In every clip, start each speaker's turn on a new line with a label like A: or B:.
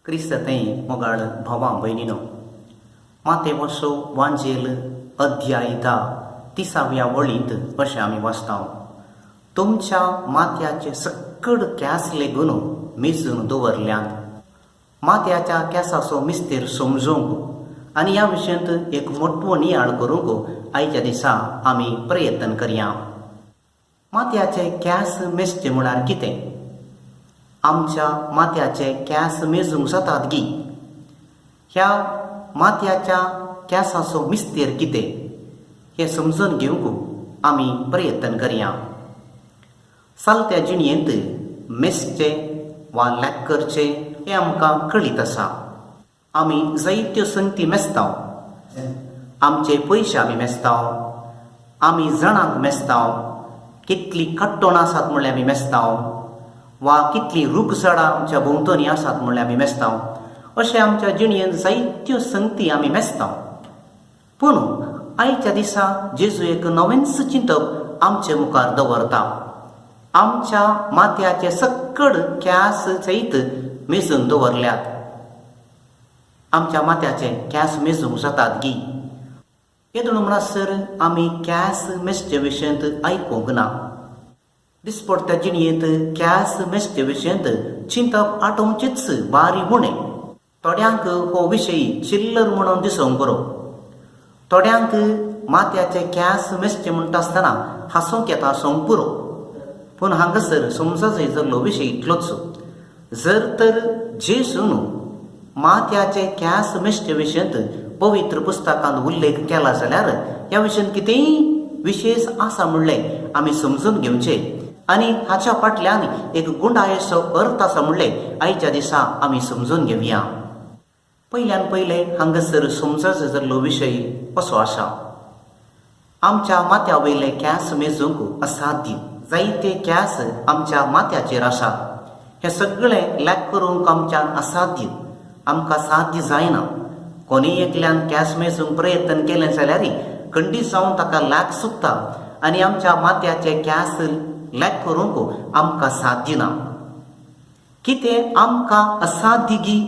A: क्रिस्ततें मोगाळ भावां भयणीनो, माते वसो वांजेल अध्याय 10 वळींत अशें आमी वाचता. तुमच्या माथ्याचे सकड कॅस लेगून मेजून दवरल्यात. माथ्याच्या कॅसाचो मिस्तेर समजूंक आनी ह्या विशयांत एक मोठो नियाळ करूंक आयच्या दिसा आमी प्रयत्न करया. माथ्याचे कॅस मेजचे म्हळ्यार कितें? आमच्या माथ्याचे कॅस मेजूंक जातात गी. ह्या माथ्याच्या कॅसाचो मिस्तेर कितें हें समजून घेवंक आमी प्रयत्न करया. चलत्या जिणेंत मेजचे वा लॅक्करचे हें आमकां कळीत आसा. आमी जायत्यो संगती मेजता. आमचे पयशे आमी मेजता, आमी जाणांक मेजता, कितली कट्टोणां आसात म्हणल्यार आमी मेजता, वा कितलीं रूख झाडां आमच्या भोंवतणी आसात म्हणल्यार आमी मेजता. अशें आमच्या जिणेंत जायत्यो संगती आमी मेजता. पूण आयच्या दिसा जेजू एक नवेंच चिंतप आमचे मुखार दवरता. आमच्या माथ्याचे सकड कॅस सयत मेजून दवरल्यात. आमच्या माथ्याचे कॅस मेजूंक जातात गी. येदोळ म्हणसर आमी कॅस मेजचे विशयांत आयकूंक ना. दिसपडट्या जिणेंत कॅस मेजचे विशयांत चिंतप आठोवचेच बारी उणें. थोड्यांक हो विशय चिल्लर म्हणून दिसूंक बरो. थोड्यांक माथ्याचे कॅस मेजचे म्हणटा आसतना हांसूंक येता सोंग पुरो. पूण हांगासर समजा जाय जाल्लो विशय इतलोच. जर तर जेजून माथ्याचे कॅस मेजचे विशयांत पवित्र पुस्तकांत उल्लेख केला जाल्यार ह्या विशयांत कितेंय विशेश आसा म्हणलें आमी समजून घेवचें. आनी हाच्या फाटल्यान एक गुंडायेचो अर्थ आसा म्हणलें आयच्या दिसा आमी समजून घेवया. पयल्यान पयलें हांगासर समजूं जाल्लो विशय असो आसा. आमच्या माथ्या वयले कॅस मेजूंक असाध्य. जायते कॅस आमच्या माथ्याचेर आसात. हें सगळें लॅक करूंक आमच्यान असाध्य. आमकां साध्य जायना. कोणीय एकल्यान कॅस मेजूंक प्रयत्न केलें जाल्यार खंडीत जावन ताका लॅक चुकता आनी आमच्या माथ्याचे कॅस लॅक करूंक आमकां साध्य ना. कितें आमकां असाध्य गी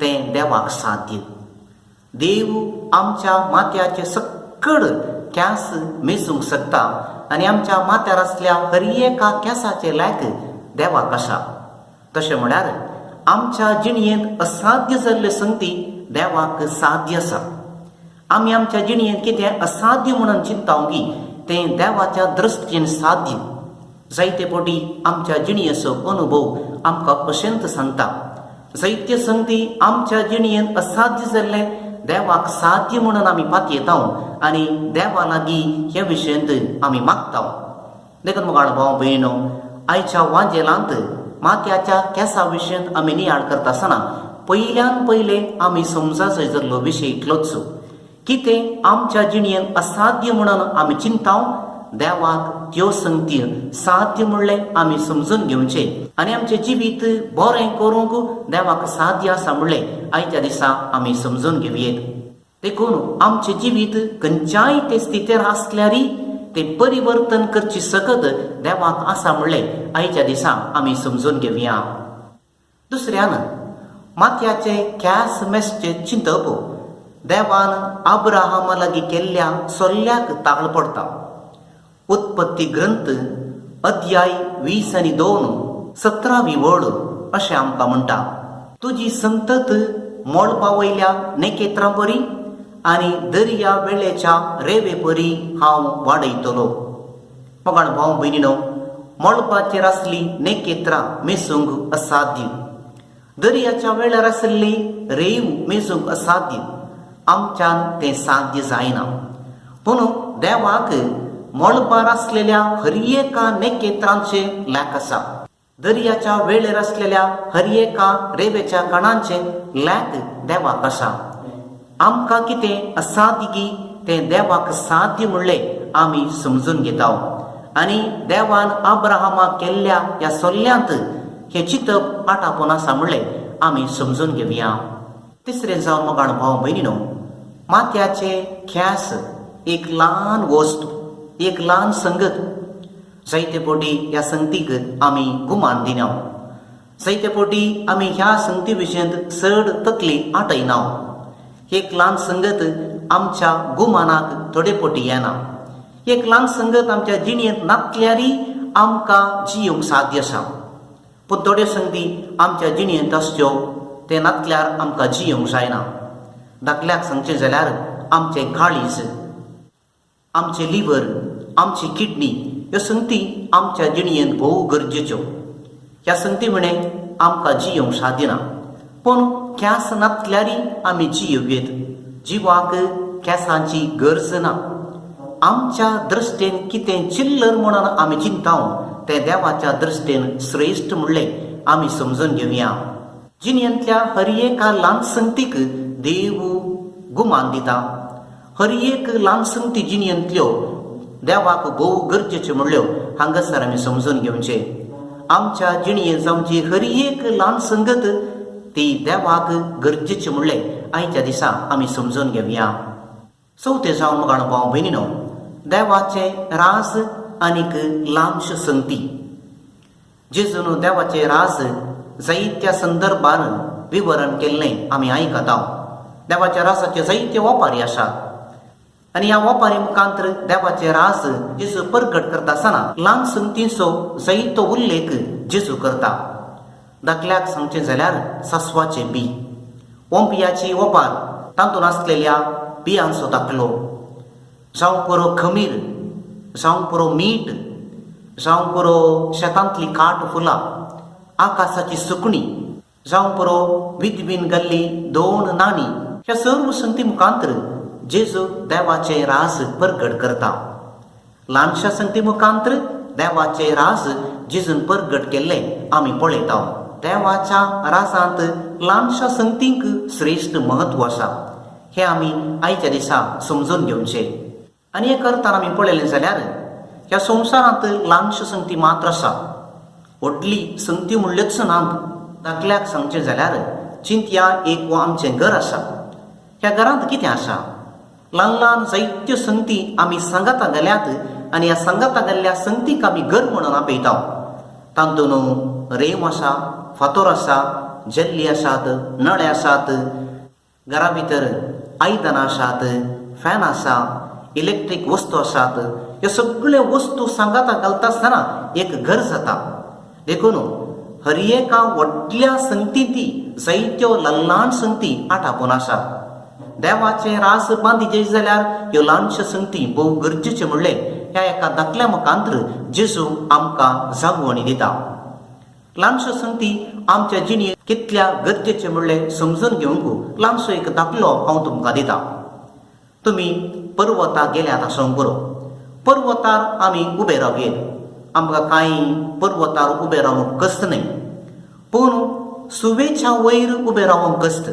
A: तें देवाक साध्य. देव आमच्या माथ्याचे सकड कॅस मेजूंक शकता आनी आमच्या माथ्यार आसल्या हर एका कॅसाचे लॅक देवाक आसा. तशें म्हळ्यार आमच्या जिणेंत असाध्य जाल्ल्यो संगती देवाक साध्य आसा. आमी आमच्या जिणेंत कितें असाध्य म्हणून चिंतावंकी तें देवाच्या दृश्टीन साध्य. जायते फावटी आमच्या जिणेचो अनुभव आमकां अशेंत सांगता. जायत्यो संगती आमच्या जिणेंत असाध्य जाल्ले देवाक साध्य म्हणून आमी पातयेता आनी देवा लागीं हे विशयांत आमी मागता. देखून मोगाळ भाव भयणो, आयच्या वांजेलांत माथ्याच्या कॅसा विशयांत आमी नियाळ करता आसतना पयल्यान पयलें आमी समजा जाय जाल्लो विशय इतलोच. कितें आमच्या जिणेंत असाध्य म्हणून आमी चिंता देवाक त्यो संगती साध्य म्हणलें आमी समजून घेवचें आनी आमचें जिवीत बरें करूंक देवाक साध्य आसा म्हणलें आयच्या दिसा आमी समजून घेवयेत. देखून आमचें जिवीत खंयच्याय ते स्थितीर आसल्यारय तें परिवर्तन करची सकत देवाक आसा म्हणलें आयच्या दिसा आमी समजून घेवया. दुसऱ्यान माथ्याचे कॅस मेजचे चिंतप देवान अब्राहमा लागीं केल्ल्या सल्ल्याक ताळ पडटा. उत्पत्ती ग्रंथ अध्याय 20:2 17वी वळ अशें आमकां म्हणटा. तुजी संतत मळपा वयल्या नेकेत्रां परी आनी दर्या वेळेच्या रेवे परी हांव वाडयतलो. मोगाळ भाव भयणीनो, मळपाचेर आसली नेकेत्रां मेजूंक असाध्य. दर्याच्या वेळार आसली रेव मेजूंक असाध्य. आमच्यान तें साध्य जायना. पूण देवाक मळपार आसलेल्या हर एका नेकेत्रांचे लॅक आसा. दर्याच्या वेळेर आसलेल्या हर एका रेवेच्या कणांचे लॅक देवाक आसा. आमकां कितें असाध्य गी तें देवाक साध्य म्हणलें आमी समजून घेता. आनी देवान अब्राहमाक केल्ल्या ह्या सल्ल्यांत हें चिंतप आटापून आसा म्हणलें आमी समजून घेवया. तिसरें जावन मोगाळ भाव भयणीनो, माथ्याचे कॅस एक ल्हान वस्त, एक ल्हान संगत. जायते फावटी ह्या संगतीक आमी गुमान दिना. जायते फावटी आमी ह्या संगती विशयंत चड तकली आटयनाव। एक ल्हान संगत आमच्या गुमानाक थोडे फावटी येना। एक ल्हान संगत आमच्या जिणेंत नातल्यारी आमकां जियोंक साध्य आसा, पूण थोड्यो संगती आमच्या जिणेंत आसच्यो ते नातल्यार आमकां जियोंक जायना। धाकल्याक सांगचें जाल्यार आमचें काळीज, आमचें लिव्हर, आमची किडनी ह्यो संगती आमच्या जिणेंत भोव गरजेच्यो। ह्या संगती म्हणे आमकां जियोंक साध्य ना, पूण केंस नातल्यारी आमी जियोंक येत। जिवाक केंसांची गरज ना। आमच्या दृश्टेन कितें चिल्लर म्हणून आमी चिंताव तें देवाच्या दृश्टेन श्रेश्ठ म्हणलें आमी समजून घेवया। जिणेंतल्या हर एका ल्हान संगतीक देव गुमान दिता। हर एक ल्हान संगती जिणेंतल्यो देवाक भोव गरजेच्यो म्हणल्यो हांगासर आमी समजून घेवचे। आमच्या जिणेंत जावची हर एक ल्हान संगत ती देवाक गरजेची म्हणलें आयच्या दिसा आमी समजून घेवया। चवथें जावन मगाण भाव भयणीनो, देवाचें राज आनीक ल्हानश्यो संगती। जेजून देवाचें राज जायत्या संदर्भान विवरण केल्लें आमी आयकताव। देवाच्या राजाचे जायते ओपारी आसात आनी ह्या ओपारी मुखांतर देवाचें राज जेजू परगट करता आसतना ल्हान संगतींचो जायतो उल्लेख जेजू करता। धाकल्याक सांगचें जाल्यार सासवाचें बी, ओंपियाची ओपार तातूंत आसलेल्या बियांचो दाखलो, जावं पुरो खमीर, जावं पुरो मीठ, जावं पुरो शेतांतली काट फुलां, आकाशाची सुकणी, जावं पुरो विधवीन घाल्ली 2 नाणी, ह्या सर्व संगती मुखांतर जेजू देवाचें राज परगट करता। ल्हानशा संगती मुखांतर देवाचें राज जेजून परगट केल्लें आमी पळयताव। देवाच्या राजांत ल्हानशा संगतींक श्रेश्ठ म्हत्व आसा हें आमी आयच्या दिसा समजून घेवचें। आनी एक अर्थान आमी पळयलें जाल्यार ह्या संवसारांत ल्हानश्यो संगती मात्र आसा, व्हडली संगती म्हणल्योच नात। धाकल्याक सांगचें जाल्यार चिंतया एक आमचें घर आसा। ह्या घरांत कितें आसा? ल्हान ल्हान जायत्यो संगती आमी सांगाता घाल्यात आनी ह्या सांगाता घाल्ल्या संगतीक आमी घर म्हणून आपयताव। तातूंत रेंव आसा, फातोर आसा, जल्ली आसात, नळे आसात, घरा भितर आयदनां आसात, फॅन आसा, इलेक्ट्रीक वस्तू आसात। ह्यो सगळ्यो वस्तू सांगाता घालता आसतना एक घर जाता। देखून हर एका व्हडल्या संगतींती जायत्यो ल्हान ल्हान संगती आटापून आसात। देवाचें राज बांदिजे जाल्यार ह्यो ल्हानश्यो संगती भोव गरजेच्यो म्हणलें ह्या एका धाकल्या मुखांतर जेजू आमकां जागवणी दिता। ल्हानश्यो संगती आमच्या जिणेंत कितल्या गरजेच्यो म्हणलें समजून घेवंक ल्हानसो एक दाखलो हांव तुमकां दितां। तुमी पर्वताक गेल्यात आसूंक पुरो। पर्वतार आमी उबे रावये, आमकां कांय पर्वतार उबे रावंक कस्त न्हय, पूण सुवेच्या वयर उबे रावंक कस्त।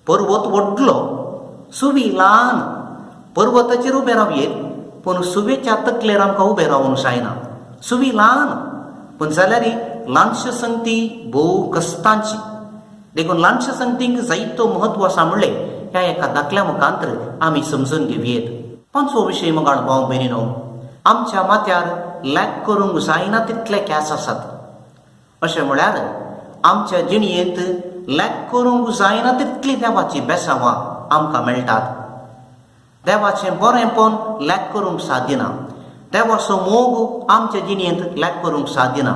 A: पर्वत व्हडलो, सुवी ल्हान, पर्वताचेर उबे रावयेत पूण सुवेच्या तकलेर आमकां उबे रावंक जायना। सुवी ल्हान पूण जाल्यार ल्हानश्यो संगती भोव कश्टांची। देखून ल्हानश्या संगतींक जायतो म्हत्व आसा म्हणलें ह्या एका धाकल्या मुखांतर आमी समजून घेवयेत। 5वो विशय मगाळ भाव भयणीनो, आमच्या माथ्यार लॅक करूंक जायना तितले केंस आसात। अशें म्हळ्यार आमच्या जिणेंत लॅक करूंक जायना तितली देवाची बेसांवां आमकां मेळटात। देवाचें बरेंपण लॅक करूंक साध्य ना। देवाचो मोग आमच्या जिणेंत लॅक करूंक साध्य ना।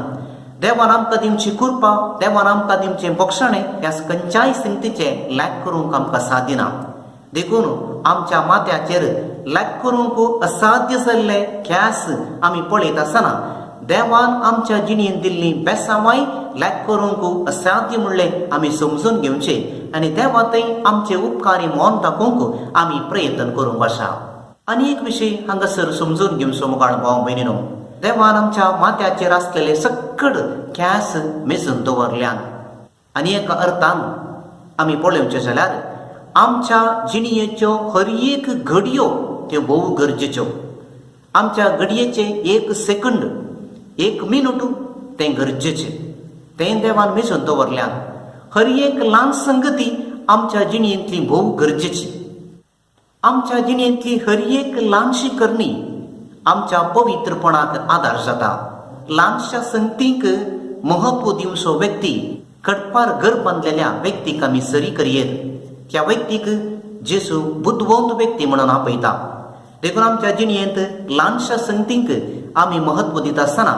A: देवान आमकां दिवची कृपा, देवान आमकां दिवचें बक्षणें ह्या खंयच्याय संगतीचें लॅक करूंक आमकां साध्य ना। देखून आमच्या माथ्याचेर लॅक करूंक असाध्य जाल्ले केंस आमी पळयत आसतना देवान आमच्या जिणेंत दिल्ली बेसांवांय लॅक करूंक असाध्य म्हणलें आमी समजून घेवचें आनी देवातय आमचे उपकारी मोन दाखोवंक आमी प्रयत्न करूंक आसा। आनी एक विशय हांगासर समजून घेवचो मुखार भाव भयणीनो, देवान आमच्या माथ्याचेर आसलेले सक्कड केंस मेजून दवरल्यात। आनी एका अर्थान आमी पळोवचें जाल्यार आमच्या जिणेच्यो हर एक घडयो त्यो भोव गरजेच्यो। आमच्या घडयेचे 1 सेकंड, 1 मिनूट तें गरजेचें, तें देवान मेजून दवरल्यात। हर एक ल्हान संगती आमच्या जिणेंतली भोव गरजेची। आमच्या जिणेंतली हर एक ल्हानशी करणी आमच्या पवित्रपणाक आदार जाता। ल्हानशा संगतीक महत्व दिवसो व्यक्ती कडपार घर बांधलेल्या व्यक्तीक आमी सरी करियेत. त्या व्यक्तीक जेजू बुद्धवंत व्यक्ती म्हणून आपयता. देखून आमच्या जिणेंत ल्हानशा संगतींक आमी महत्व दिता आसतना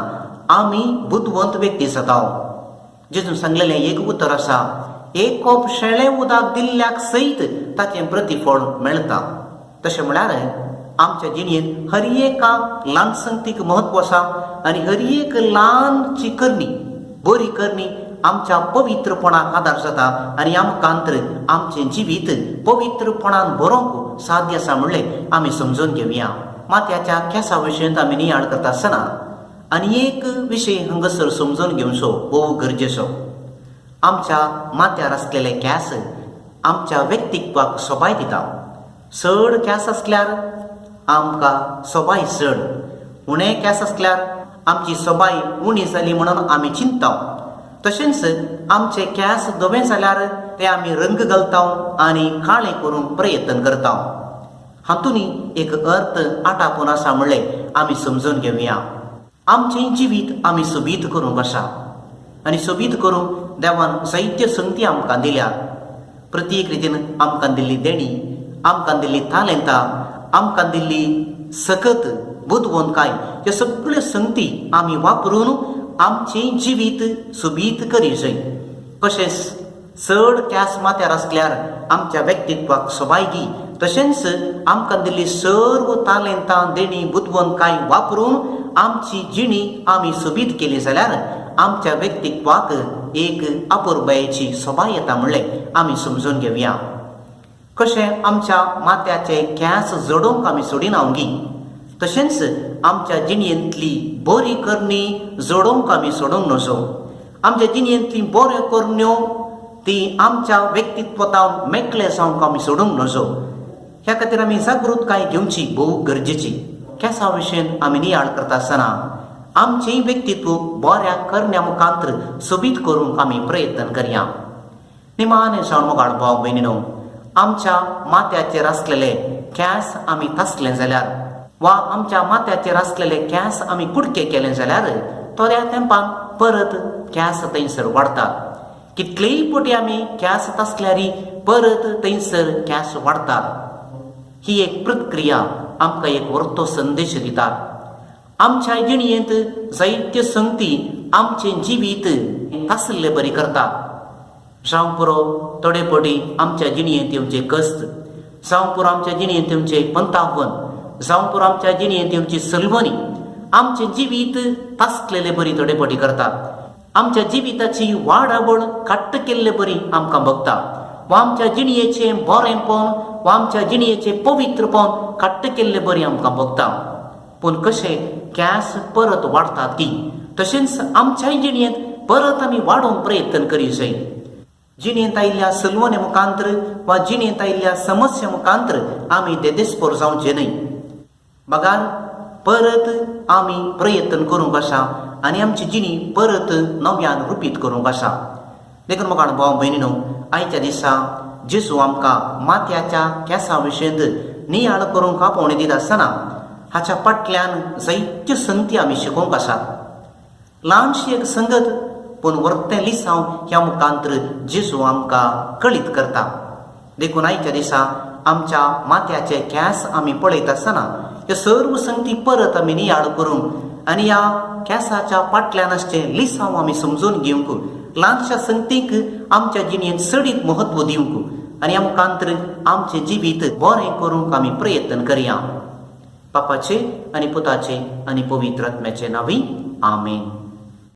A: आमी बुद्धवंत व्यक्ती जाता. जेजून सांगलेलें एक उतर आसा, एक कोप शेळें उदक दिल्ल्याक सयत ताचें प्रतिफळ मेळटा. तशें म्हळ्यार आमच्या जिणेंत हर एका ल्हान संगतीक महत्व आसा आनी हर एक ल्हानची करणी, बरी करणी आमच्या पवित्रपणाक आदार जाता आनी आमकां तर आमचें जिवीत पवित्रपणान भरोवंक साध्य आसा म्हणलें आमी समजून घेवया. माथ्याच्या केंसा विशयींत आमी नियाळ करता आसतना आनी एक विशय हांगासर समजून घेवचो भोव गरजेचो. आमच्या माथ्यार आसलेले केंस आमच्या व्यक्तित्वाक सोबाय दिता. चड केंस आसल्यार आमकां सोबाय चड, उणे केंस आसल्यार आमची सोबाय उणी जाली म्हणून आमी चिंतता. तशेंच आमचे केंस धवे जाल्यार ते आमी रंग घालता आनी काळे करूंक प्रयत्न करता. हातूंनी एक अर्थ आटापून आसा म्हणलें आमी समजून घेवया. आमचें जिवीत आमी सोबीत करूंक आसा आनी सोबीत करूंक देवान जायत्यो संगती आमकां दिल्या. प्रत्येक रितीन आमकां दिल्ली देणी, आमकां दिल्ली तालेंतां, आमकां दिल्ली सकत बुद्धवंतकाय, ह्यो सगळ्यो संगती आमी वापरून आमचें जिवीत सोबीत करी जाय. कशेंच चड केंस माथ्यार आसल्यार आमच्या व्यक्तित्वाक सोबायगी, तशेंच आमकां दिल्ली सर्व तालेंतां देणी बुद्धवंतकाय वापरून आमची जिणी आमी सोबीत केली जाल्यार आमच्या व्यक्तित्वाक एक अपुर्बायेची सोबाय येता म्हणलें आमी समजून घेवया. कशें आमच्या माथ्याचे केंस जडोवंक आमी सोडिना ओंगी, तशेंच आमच्या जिणेंतली बरी करणी जडोवंक आमी सोडूंक नजो. आमच्या जिणेंतली बऱ्यो करण्यो ती आमच्या व्यक्तित्वांत मेकळे जावंक आमी सोडूंक नजो. ह्या खातीर आमी जागृताय घेवची भोव गरजेची. केंसा विशयींत आमी नियाळ करता आसतना आमचें व्यक्तित्व बऱ्या करण्या मुखांतर सोबीत करूंक आमी प्रयत्न करया. निमाणे जावन मोगाळ भाव भयणीनो, आमच्या माथ्याचेर आसलेले केंस आमी तासले जाल्यार वा आमच्या माथ्याचेर आसलेले केंस आमी कुडके केले जाल्यार थोड्या तेंपान परत केंस थंयसर वाडतात. कितलेय फावटी आमी केंस तासल्यारय परत थंयसर केंस वाडतात. ही एक प्रक्रिया आमकां एक व्हरतो संदेश दिता. आमच्या जिणेंत जायत्यो संगती आमचें जिवीत तासल्ले बरी करतात. जावं पुरो थोडे फावटी आमच्या जिणेंत येवचे कस्त, जावं पुरो आमच्या जिणेंत येवचे पंतावन, जावं पुरो आमच्या जिणेंत येवची सलवणी आमचें जिवीत तासलेले बरी थोडे फावटी करतात. आमच्या जिविताची वाडावड काट्ट केल्ले बरी आमकां भोगता, वा आमच्या जिणेचें बरेंपण वा आमच्या जिणेचें पवित्रपण काट्ट केल्ले बरी आमकां भोगता. पूण कशें केंस परत वाडटात ती, तशेंच आमच्याय जिणेंत परत आमी वाडोवंक प्रयत्न करी जाय. जिणेंत आयिल्ल्या सलवणे मुखांतर वा जिणेंत आयिल्ल्या समस्या मुखांतर आमी देदेस्पर जावचे न्हय. बगार परत आमी प्रयत्न करूंक आसा आनी आमची जिणी परत नव्यान रुपीत करूंक आसा. देखून मोगाळ भाव भयणीनो, आयच्या दिसा जेजू आमकां माथ्याच्या केंसा विशयींत नियाळ करूंक आपोवणें दिता आसतना हाच्या फाटल्यान जायत्यो संगती आमी शिकोवंक आसात. ल्हानशी एक संगत पूण वर्तें लिसांव ह्या मुखांतर जेजू आमकां कळीत करता. देखून आयच्या दिसा आमच्या माथ्याचे केंस आमी पळयता आसतना ह्यो सर्व संगती परत आमी नियाळ करूंक आनी ह्या केंसाच्या फाटल्यान आसचें लिसांव आमी समजून घेवंक, ल्हानशा संगतीक आमच्या जिणेंत चडीत महत्व दिवंक आनी ह्या मुखांतर आमचें जिवीत बरें करूंक आमी प्रयत्न करया. बापाचे आनी पुताचे आनी पवित्र आत्म्याचे नांवी आमेन.